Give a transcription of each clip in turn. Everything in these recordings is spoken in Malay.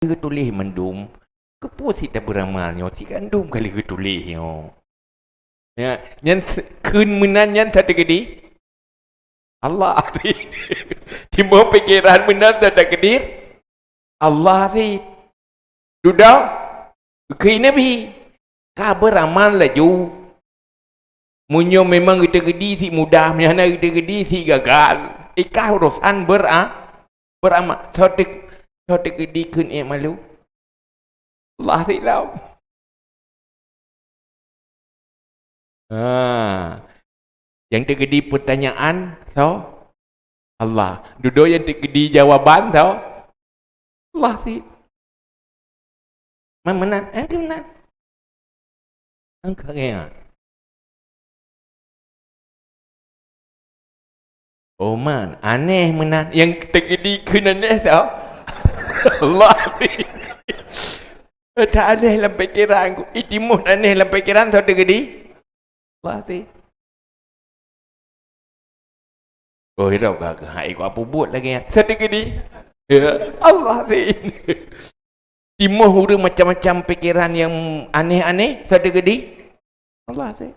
ke tulis mendum. Kepo si tak beramalnya, si kandum kali ke tulisnya. Ya, yang kun menan yang tak gedi. Allah ni. Timur pikiran menan tak gedir. Allah ni. Dudau. Ke Nabi. Ka beramal laju. Munyo memang kita gedi si mudah, mana kita gedi si gagal. Ikah urusan beramal. Sotek gedi kun malu. Allah tidak. Yang terjadi pertanyaan, so Allah. Duduk yang terjadi jawaban, so Allah tidak. Mana? Angka mana? Angka kaya. Oh man, aneh mana? Yang terjadi kena aneh, so Allah tidak. Tak aneh dalam fikiran. Itimut aneh dalam fikiran, so terjadi Allah tidak. Oh, hirau ke hai ko apa buat lagi ya? Sedek ni. Ya, Allah ni. Timur huru macam-macam fikiran yang aneh-aneh, sedek ni. Allah ni.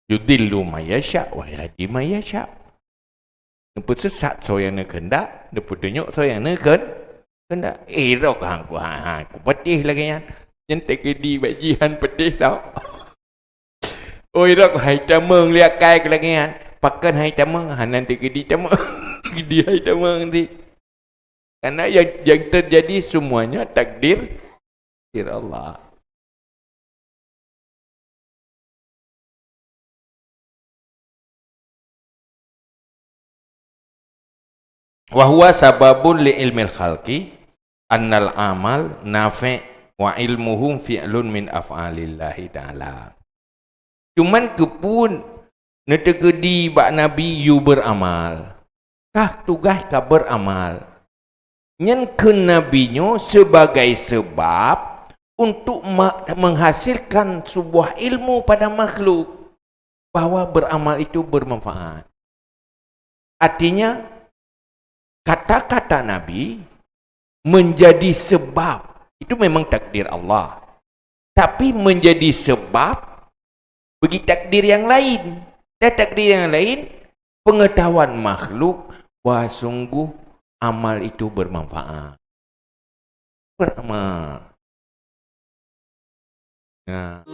Yudillu mayasya wa yahdi mayasya. Nampak sesat so yang nak kendak, nampak tunjuk so yang nak kendak. Hirau ke hang ku patih lagi ya. Yang terjadi bajian pedih tau. Oi rak hai tamang lihat kai ke lagi kan. Pakan hai tamang hanan terjadi tamang. Gedi hai tamang nanti. Karena yang terjadi semuanya takdir Allah. Wa huwa sababun li ilmil khalqi annal amal nafi' wa ilmuhum fi'lun min af'alillahi ta'ala. Cuman kepun netegedi bak Nabi you beramal. Kah tugas kah beramal. Nyen ke Nabi-nyo sebagai sebab untuk menghasilkan sebuah ilmu pada makhluk. Bahawa beramal itu bermanfaat. Artinya, kata-kata Nabi menjadi sebab. Itu memang takdir Allah. Tapi menjadi sebab bagi takdir yang lain. Dan takdir yang lain, pengetahuan makhluk bahawa sungguh amal itu bermanfaat. Beramal. Nah.